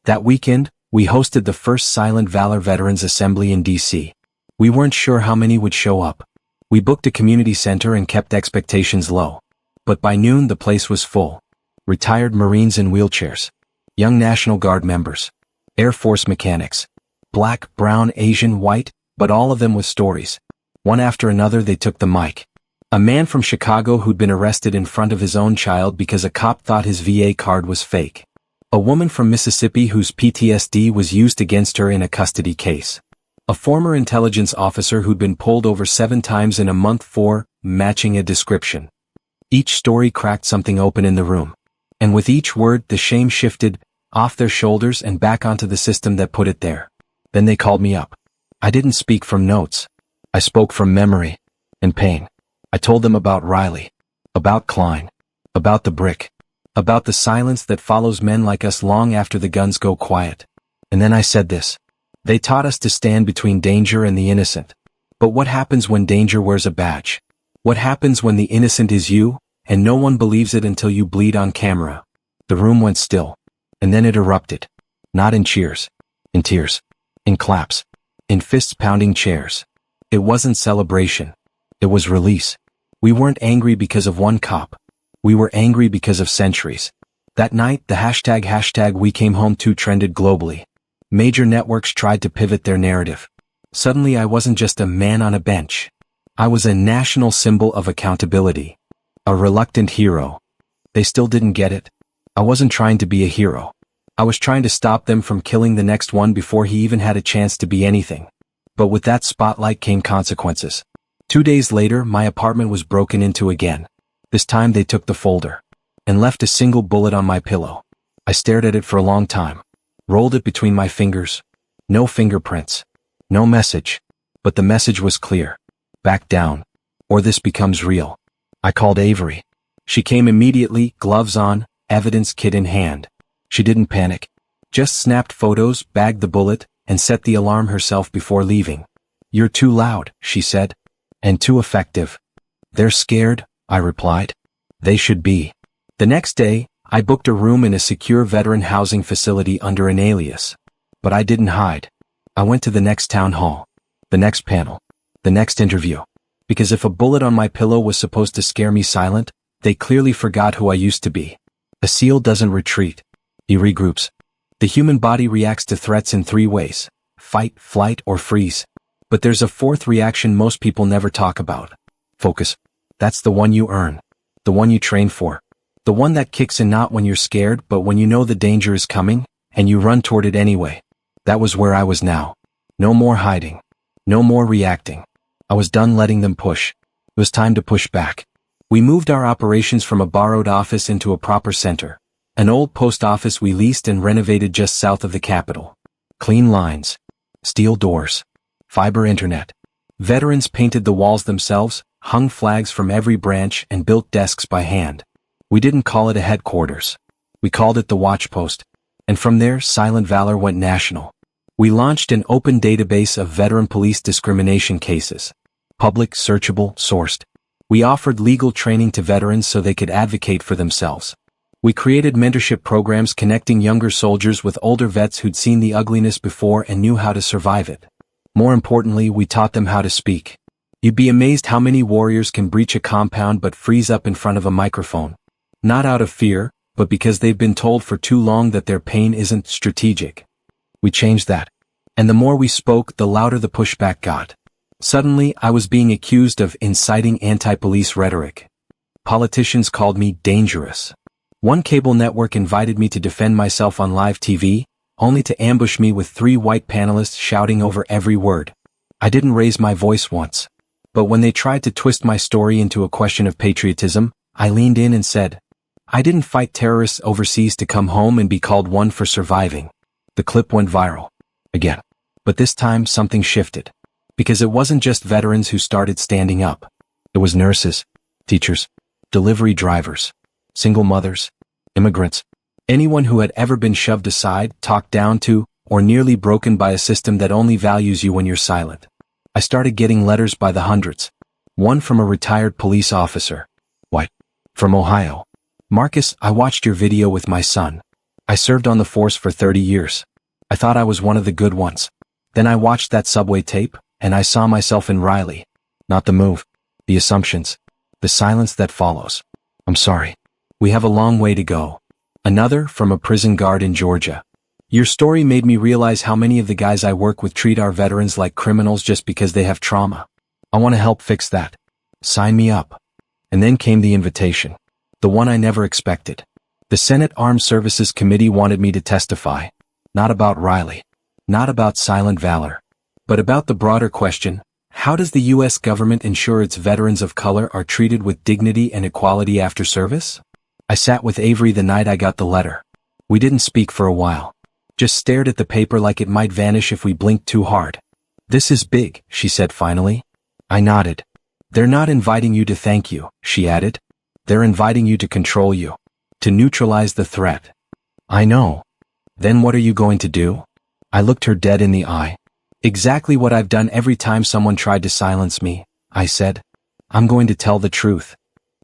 That weekend, we hosted the first Silent Valor Veterans Assembly in D.C. We weren't sure how many would show up. We booked a community center and kept expectations low. But by noon the place was full. Retired Marines in wheelchairs. Young National Guard members. Air Force mechanics. Black, brown, Asian, white, but all of them with stories. One after another they took the mic. A man from Chicago who'd been arrested in front of his own child because a cop thought his VA card was fake. A woman from Mississippi whose PTSD was used against her in a custody case. A former intelligence officer who'd been pulled over 7 times in a month for matching a description. Each story cracked something open in the room. And with each word the shame shifted, off their shoulders and back onto the system that put it there. Then they called me up. I didn't speak from notes. I spoke from memory and pain. I told them about Riley. About Klein. About the brick. About the silence that follows men like us long after the guns go quiet. And then I said this. They taught us to stand between danger and the innocent. But what happens when danger wears a badge? What happens when the innocent is you, and no one believes it until you bleed on camera? The room went still. And then it erupted. Not in cheers. In tears. In claps. In fists pounding chairs. It wasn't celebration. It was release. We weren't angry because of one cop. We were angry because of centuries. That night, the hashtag we came home to trended globally. Major networks tried to pivot their narrative. Suddenly I wasn't just a man on a bench. I was a national symbol of accountability. A reluctant hero. They still didn't get it. I wasn't trying to be a hero. I was trying to stop them from killing the next one before he even had a chance to be anything. But with that spotlight came consequences. 2 days later, my apartment was broken into again. This time they took the folder and left a single bullet on my pillow. I stared at it for a long time, rolled it between my fingers. No fingerprints, no message, but the message was clear. Back down, or this becomes real. I called Avery. She came immediately, gloves on, evidence kit in hand. She didn't panic, just snapped photos, bagged the bullet, and set the alarm herself before leaving. "You're too loud," she said, "and too effective." "They're scared," I replied. "They should be." The next day, I booked a room in a secure veteran housing facility under an alias. But I didn't hide. I went to the next town hall, the next panel, the next interview. Because if a bullet on my pillow was supposed to scare me silent, they clearly forgot who I used to be. A SEAL doesn't retreat. He regroups. The human body reacts to threats in 3 ways: fight, flight, or freeze. But there's a 4th reaction most people never talk about. Focus. That's the one you earn. The one you train for. The one that kicks in not when you're scared, but when you know the danger is coming, and you run toward it anyway. That was where I was now. No more hiding. No more reacting. I was done letting them push. It was time to push back. We moved our operations from a borrowed office into a proper center. An old post office we leased and renovated just south of the Capitol. Clean lines. Steel doors. Fiber internet. Veterans painted the walls themselves, hung flags from every branch, and built desks by hand. We didn't call it a headquarters. We called it the Watch Post. And from there, Silent Valor went national. We launched an open database of veteran police discrimination cases. Public, searchable, sourced. We offered legal training to veterans so they could advocate for themselves. We created mentorship programs connecting younger soldiers with older vets who'd seen the ugliness before and knew how to survive it. More importantly, we taught them how to speak. You'd be amazed how many warriors can breach a compound but freeze up in front of a microphone. Not out of fear, but because they've been told for too long that their pain isn't strategic. We changed that. And the more we spoke, the louder the pushback got. Suddenly, I was being accused of inciting anti-police rhetoric. Politicians called me dangerous. One cable network invited me to defend myself on live TV, only to ambush me with 3 white panelists shouting over every word. I didn't raise my voice once. But when they tried to twist my story into a question of patriotism, I leaned in and said, I didn't fight terrorists overseas to come home and be called one for surviving. The clip went viral. Again. But this time something shifted. Because it wasn't just veterans who started standing up. It was nurses, teachers, delivery drivers, single mothers, immigrants, anyone who had ever been shoved aside, talked down to, or nearly broken by a system that only values you when you're silent. I started getting letters by the hundreds. One from a retired police officer. White. From Ohio. Marcus, I watched your video with my son. I served on the force for 30 years. I thought I was one of the good ones. Then I watched that subway tape, and I saw myself in Riley. Not the move. The assumptions. The silence that follows. I'm sorry. We have a long way to go. Another, from a prison guard in Georgia. Your story made me realize how many of the guys I work with treat our veterans like criminals just because they have trauma. I want to help fix that. Sign me up. And then came the invitation. The one I never expected. The Senate Armed Services Committee wanted me to testify. Not about Riley. Not about Silent Valor. But about the broader question, how does the U.S. government ensure its veterans of color are treated with dignity and equality after service? I sat with Avery the night I got the letter. We didn't speak for a while. Just stared at the paper like it might vanish if we blinked too hard. This is big, she said finally. I nodded. They're not inviting you to thank you, she added. They're inviting you to control you. To neutralize the threat. I know. Then what are you going to do? I looked her dead in the eye. Exactly what I've done every time someone tried to silence me, I said. I'm going to tell the truth.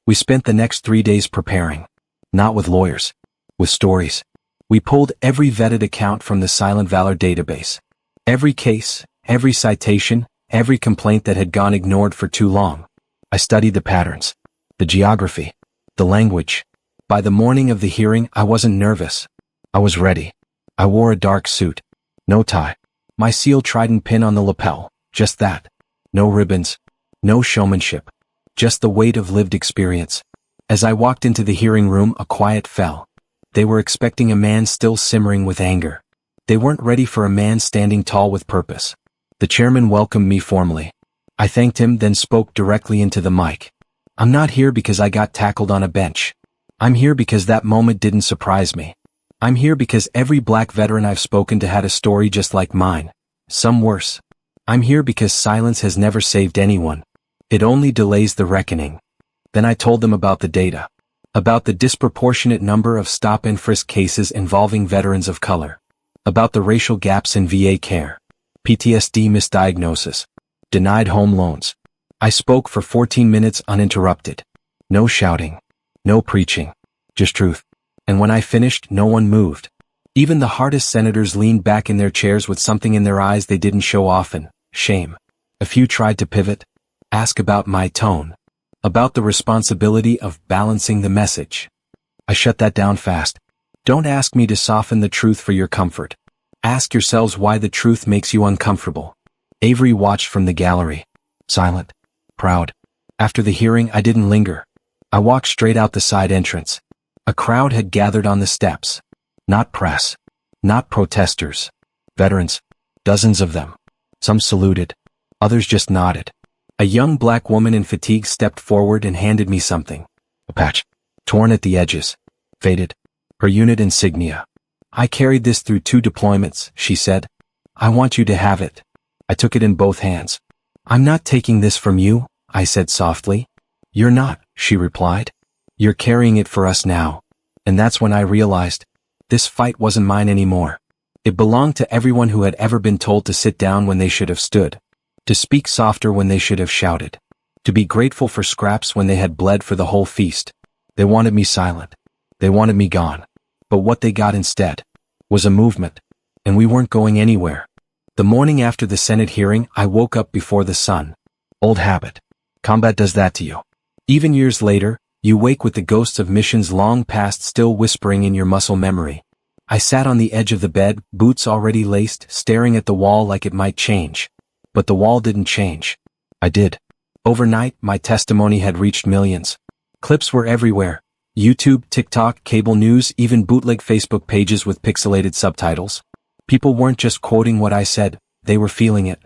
We spent the next 3 days preparing. Not with lawyers. With stories. We pulled every vetted account from the Silent Valor database. Every case, every citation, every complaint that had gone ignored for too long. I studied the patterns. The geography. The language. By the morning of the hearing, I wasn't nervous. I was ready. I wore a dark suit. No tie. My SEAL trident pin on the lapel. Just that. No ribbons. No showmanship. Just the weight of lived experience. As I walked into the hearing room, a quiet fell. They were expecting a man still simmering with anger. They weren't ready for a man standing tall with purpose. The chairman welcomed me formally. I thanked him, then spoke directly into the mic. I'm not here because I got tackled on a bench. I'm here because that moment didn't surprise me. I'm here because every black veteran I've spoken to had a story just like mine. Some worse. I'm here because silence has never saved anyone. It only delays the reckoning. Then I told them about the data. About the disproportionate number of stop and frisk cases involving veterans of color. About the racial gaps in VA care. PTSD misdiagnosis. Denied home loans. I spoke for 14 minutes uninterrupted. No shouting. No preaching. Just truth. And when I finished, no one moved. Even the hardest senators leaned back in their chairs with something in their eyes they didn't show often: shame. A few tried to pivot, ask about my tone, about the responsibility of balancing the message. I shut that down fast. Don't ask me to soften the truth for your comfort. Ask yourselves why the truth makes you uncomfortable. Avery watched from the gallery, silent, proud. After the hearing, I didn't linger. I walked straight out the side entrance. A crowd had gathered on the steps. Not press. Not protesters. Veterans. Dozens of them. Some saluted. Others just nodded. A young black woman in fatigue stepped forward and handed me something. A patch. Torn at the edges. Faded. Her unit insignia. I carried this through 2 deployments, she said. I want you to have it. I took it in both hands. I'm not taking this from you, I said softly. You're not, she replied. You're carrying it for us now. And that's when I realized, this fight wasn't mine anymore. It belonged to everyone who had ever been told to sit down when they should have stood, to speak softer when they should have shouted, to be grateful for scraps when they had bled for the whole feast. They wanted me silent. They wanted me gone. But what they got instead was a movement, and we weren't going anywhere. The morning after the Senate hearing, I woke up before the sun. Old habit. Combat does that to you. Even years later, you wake with the ghosts of missions long past still whispering in your muscle memory. I sat on the edge of the bed, boots already laced, staring at the wall like it might change. But the wall didn't change. I did. Overnight, my testimony had reached millions. Clips were everywhere. YouTube, TikTok, cable news, even bootleg Facebook pages with pixelated subtitles. People weren't just quoting what I said, they were feeling it.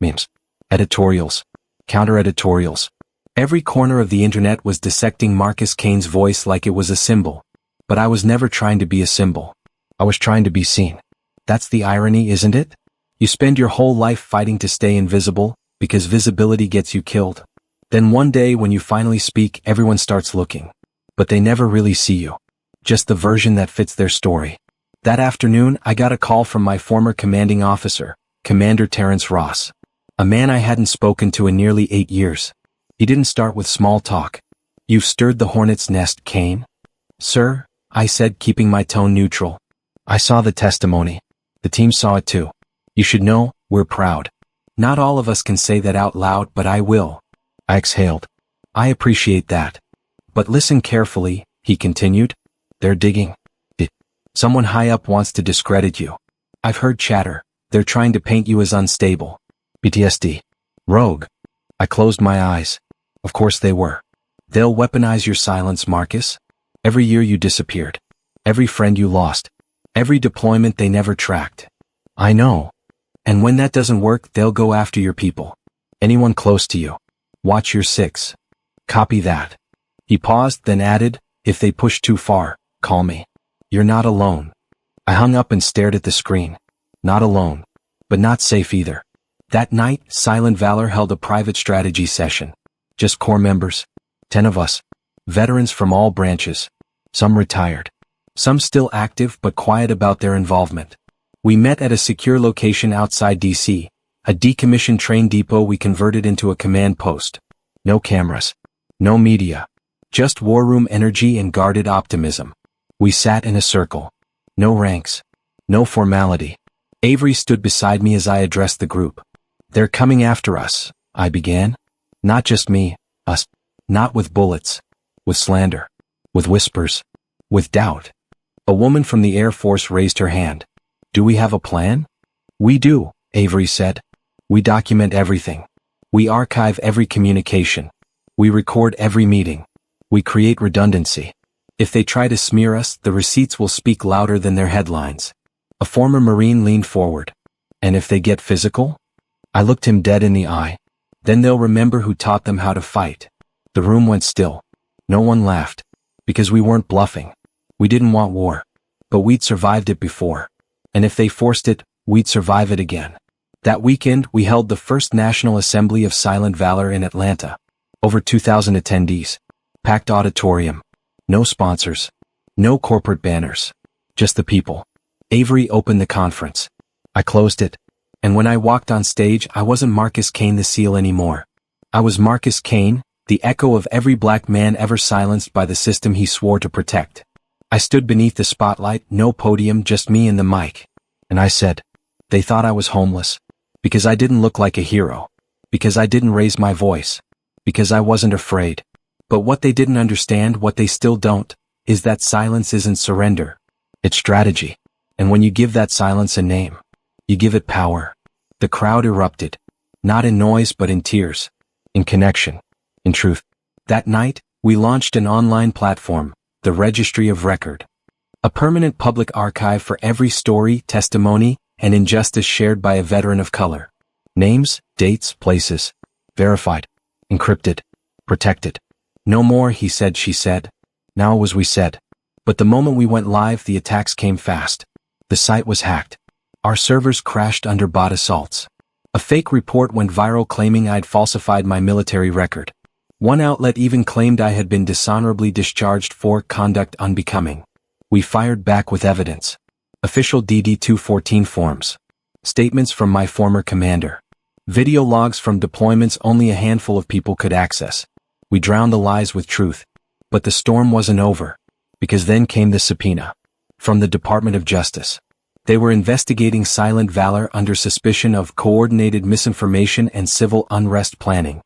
Memes. Editorials. Counter-editorials. Every corner of the internet was dissecting Marcus Kane's voice like it was a symbol. But I was never trying to be a symbol. I was trying to be seen. That's the irony, isn't it? You spend your whole life fighting to stay invisible, because visibility gets you killed. Then one day when you finally speak, everyone starts looking. But they never really see you. Just the version that fits their story. That afternoon, I got a call from my former commanding officer, Commander Terrence Ross. A man I hadn't spoken to in nearly 8 years. He didn't start with small talk. You've stirred the hornet's nest, Kane. Sir, I said, keeping my tone neutral. I saw the testimony. The team saw it too. You should know, we're proud. Not all of us can say that out loud, but I will. I exhaled. I appreciate that. But listen carefully, he continued. They're digging. Someone high up wants to discredit you. I've heard chatter. They're trying to paint you as unstable. PTSD. Rogue. I closed my eyes. Of course they were. They'll weaponize your silence, Marcus. Every year you disappeared. Every friend you lost. Every deployment they never tracked. I know. And when that doesn't work, they'll go after your people. Anyone close to you. Watch your 6. Copy that. He paused, then added, if they push too far, call me. You're not alone. I hung up and stared at the screen. Not alone. But not safe either. That night, Silent Valor held a private strategy session. Just core members. 10 of us. Veterans from all branches. Some retired. Some still active but quiet about their involvement. We met at a secure location outside D.C., a decommissioned train depot we converted into a command post. No cameras. No media. Just war room energy and guarded optimism. We sat in a circle. No ranks. No formality. Avery stood beside me as I addressed the group. They're coming after us, I began. Not just me, us. Not with bullets. With slander. With whispers. With doubt. A woman from the Air Force raised her hand. Do we have a plan? We do, Avery said. We document everything. We archive every communication. We record every meeting. We create redundancy. If they try to smear us, the receipts will speak louder than their headlines. A former Marine leaned forward. And if they get physical? I looked him dead in the eye. Then they'll remember who taught them how to fight. The room went still. No one laughed. Because we weren't bluffing. We didn't want war. But we'd survived it before. And if they forced it, we'd survive it again. That weekend, we held the first National Assembly of Silent Valor in Atlanta. Over 2,000 attendees. Packed auditorium. No sponsors. No corporate banners. Just the people. Avery opened the conference. I closed it. And when I walked on stage, I wasn't Marcus Kane the SEAL anymore. I was Marcus Kane, the echo of every black man ever silenced by the system he swore to protect. I stood beneath the spotlight, no podium, just me and the mic. And I said, they thought I was homeless. Because I didn't look like a hero. Because I didn't raise my voice. Because I wasn't afraid. But what they didn't understand, what they still don't, is that silence isn't surrender. It's strategy. And when you give that silence a name, you give it power. The crowd erupted. Not in noise but in tears. In connection. In truth. That night, we launched an online platform, the Registry of Record. A permanent public archive for every story, testimony, and injustice shared by a veteran of color. Names, dates, places. Verified. Encrypted. Protected. No more he said, she said. Now it was we said. But the moment we went live, the attacks came fast. The site was hacked. Our servers crashed under bot assaults. A fake report went viral claiming I'd falsified my military record. One outlet even claimed I had been dishonorably discharged for conduct unbecoming. We fired back with evidence. Official DD-214 forms. Statements from my former commander. Video logs from deployments only a handful of people could access. We drowned the lies with truth. But the storm wasn't over. Because then came the subpoena. From the Department of Justice. They were investigating Silent Valor under suspicion of coordinated misinformation and civil unrest planning.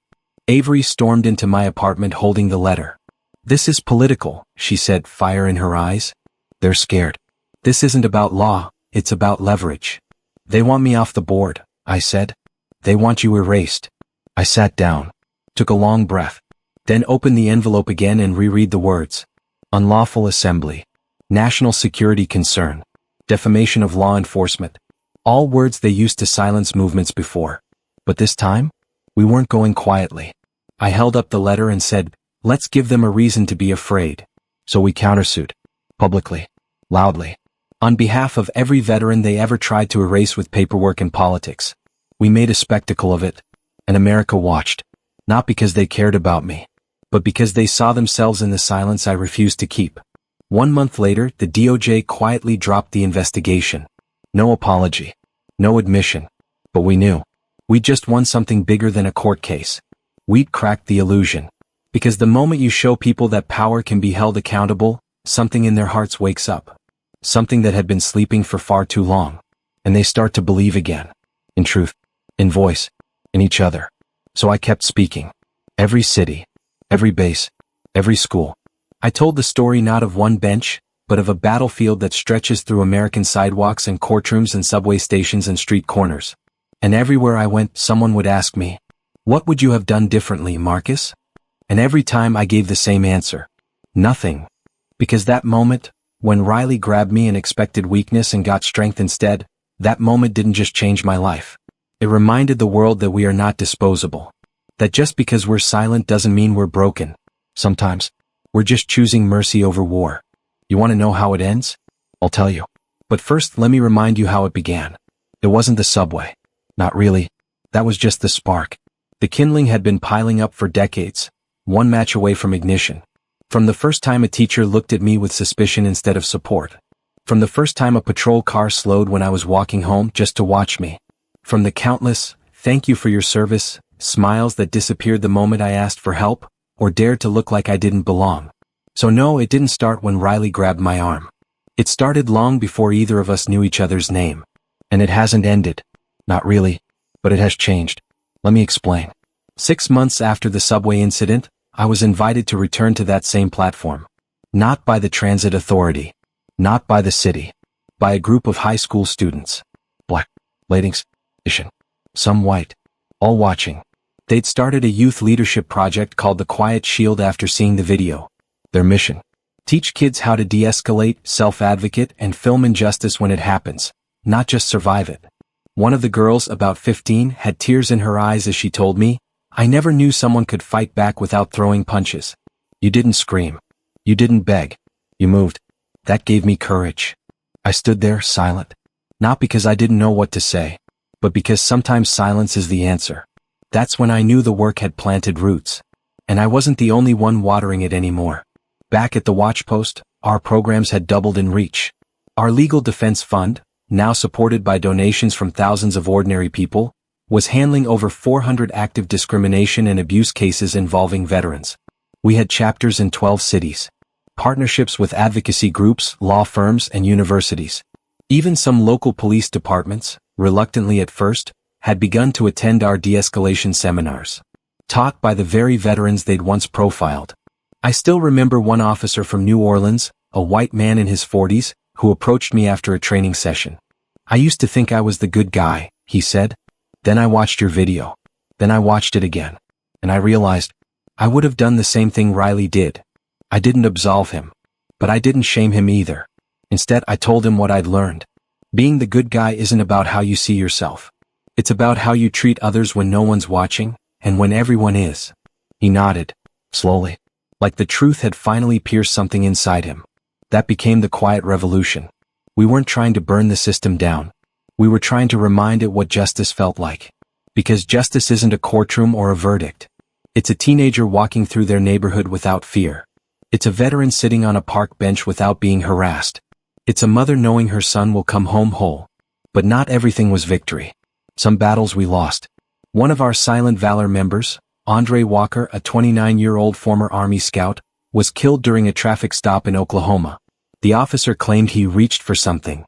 Avery stormed into my apartment holding the letter. This is political, she said, fire in her eyes. They're scared. This isn't about law, it's about leverage. They want me off the board, I said. They want you erased. I sat down, took a long breath, then opened the envelope again and reread the words. Unlawful assembly. National security concern. Defamation of law enforcement. All words they used to silence movements before. But this time, we weren't going quietly. I held up the letter and said, let's give them a reason to be afraid. So we countersued. Publicly. Loudly. On behalf of every veteran they ever tried to erase with paperwork and politics. We made a spectacle of it. And America watched. Not because they cared about me. But because they saw themselves in the silence I refused to keep. 1 month later, the DOJ quietly dropped the investigation. No apology. No admission. But we knew. We just won something bigger than a court case. We'd cracked the illusion. Because the moment you show people that power can be held accountable, something in their hearts wakes up. Something that had been sleeping for far too long. And they start to believe again. In truth. In voice. In each other. So I kept speaking. Every city. Every base. Every school. I told the story not of one bench, but of a battlefield that stretches through American sidewalks and courtrooms and subway stations and street corners. And everywhere I went, someone would ask me, what would you have done differently, Marcus? And every time I gave the same answer. Nothing. Because that moment, when Riley grabbed me and expected weakness and got strength instead, that moment didn't just change my life. It reminded the world that we are not disposable. That just because we're silent doesn't mean we're broken. Sometimes, we're just choosing mercy over war. You want to know how it ends? I'll tell you. But first, let me remind you how it began. It wasn't the subway. Not really. That was just the spark. The kindling had been piling up for decades, one match away from ignition. From the first time a teacher looked at me with suspicion instead of support. From the first time a patrol car slowed when I was walking home just to watch me. From the countless, thank you for your service, smiles that disappeared the moment I asked for help, or dared to look like I didn't belong. So no, it didn't start when Riley grabbed my arm. It started long before either of us knew each other's name. And it hasn't ended. Not really. But it has changed. Let me explain. 6 months after the subway incident, I was invited to return to that same platform. Not by the transit authority. Not by the city. By a group of high school students. Black. Ladies. Asian. Some white. All watching. They'd started a youth leadership project called the Quiet Shield after seeing the video. Their mission. Teach kids how to de-escalate, self-advocate, and film injustice when it happens. Not just survive it. One of the girls, about 15, had tears in her eyes as she told me, I never knew someone could fight back without throwing punches. You didn't scream. You didn't beg. You moved. That gave me courage. I stood there, silent. Not because I didn't know what to say, but because sometimes silence is the answer. That's when I knew the work had planted roots. And I wasn't the only one watering it anymore. Back at the Watchpost, our programs had doubled in reach. Our legal defense fund, now supported by donations from thousands of ordinary people, was handling over 400 active discrimination and abuse cases involving veterans. We had chapters in 12 cities. partnerships with advocacy groups, law firms, and universities. Even some local police departments, reluctantly at first, had begun to attend our de-escalation seminars, taught by the very veterans they'd once profiled. I still remember one officer from New Orleans, a white man in his 40s, who approached me after a training session. "I used to think I was the good guy," he said. "Then I watched your video. Then I watched it again. And I realized I would have done the same thing Riley did. I didn't absolve him. But I didn't shame him either. Instead, I told him what I'd learned. Being the good guy isn't about how you see yourself. It's about how you treat others when no one's watching, and when everyone is." He nodded, slowly, like the truth had finally pierced something inside him. That became the quiet revolution. We weren't trying to burn the system down. We were trying to remind it what justice felt like. Because justice isn't a courtroom or a verdict. It's a teenager walking through their neighborhood without fear. It's a veteran sitting on a park bench without being harassed. It's a mother knowing her son will come home whole. But not everything was victory. Some battles we lost. One of our Silent Valor members, Andre Walker, a 29-year-old former Army scout, was killed during a traffic stop in Oklahoma. The officer claimed he reached for something.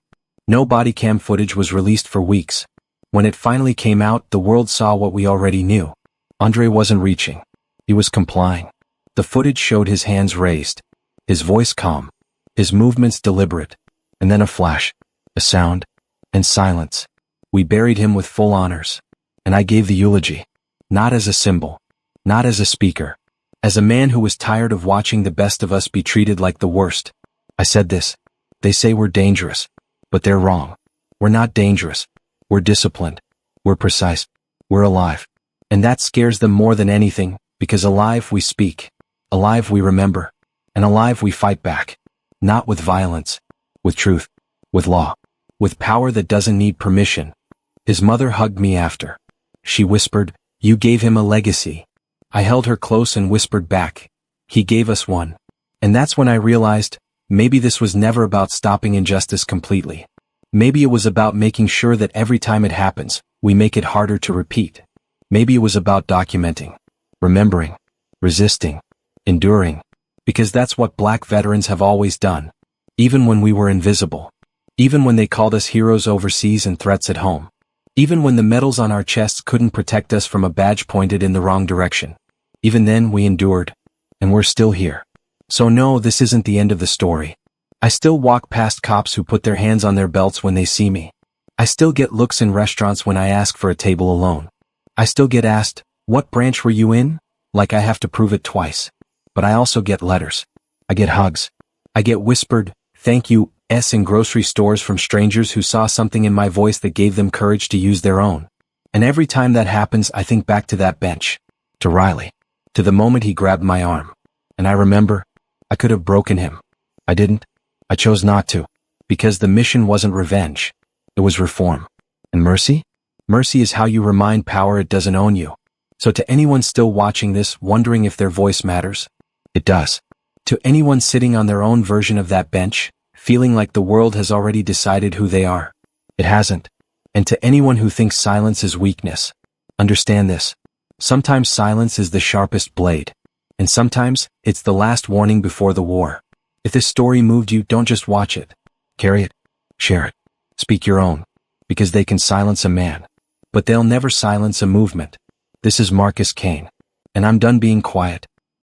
No body cam footage was released for weeks. When it finally came out, the world saw what we already knew. Andre wasn't reaching. He was complying. The footage showed his hands raised, his voice calm, his movements deliberate, and then a flash, a sound, and silence. We buried him with full honors. And I gave the eulogy. Not as a symbol. Not as a speaker. As a man who was tired of watching the best of us be treated like the worst. I said this. They say we're dangerous. But they're wrong. We're not dangerous. We're disciplined. We're precise. We're alive. And that scares them more than anything, because alive we speak. Alive we remember. And alive we fight back. Not with violence. With truth. With law. With power that doesn't need permission. His mother hugged me after. She whispered, "You gave him a legacy." I held her close and whispered back, "He gave us one." And that's when I realized, maybe this was never about stopping injustice completely. Maybe it was about making sure that every time it happens, we make it harder to repeat. Maybe it was about documenting, remembering, resisting, enduring. Because that's what Black veterans have always done. Even when we were invisible. Even when they called us heroes overseas and threats at home. Even when the medals on our chests couldn't protect us from a badge pointed in the wrong direction. Even then we endured. And we're still here. So no, this isn't the end of the story. I still walk past cops who put their hands on their belts when they see me. I still get looks in restaurants when I ask for a table alone. I still get asked, "What branch were you in?" Like I have to prove it twice. But I also get letters. I get hugs. I get whispered, "Thank you," in grocery stores from strangers who saw something in my voice that gave them courage to use their own. And every time that happens, I think back to that bench. To Riley. To the moment he grabbed my arm. And I remember, I could have broken him. I didn't. I chose not to. Because the mission wasn't revenge. It was reform. And mercy? Mercy is how you remind power it doesn't own you. So to anyone still watching this, wondering if their voice matters, it does. To anyone sitting on their own version of that bench, feeling like the world has already decided who they are, it hasn't. And to anyone who thinks silence is weakness, understand this. Sometimes silence is the sharpest blade. And sometimes, it's the last warning before the war. If this story moved you, don't just watch it. Carry it. Share it. Speak your own. Because they can silence a man. But they'll never silence a movement. This is Marcus Kane. And I'm done being quiet.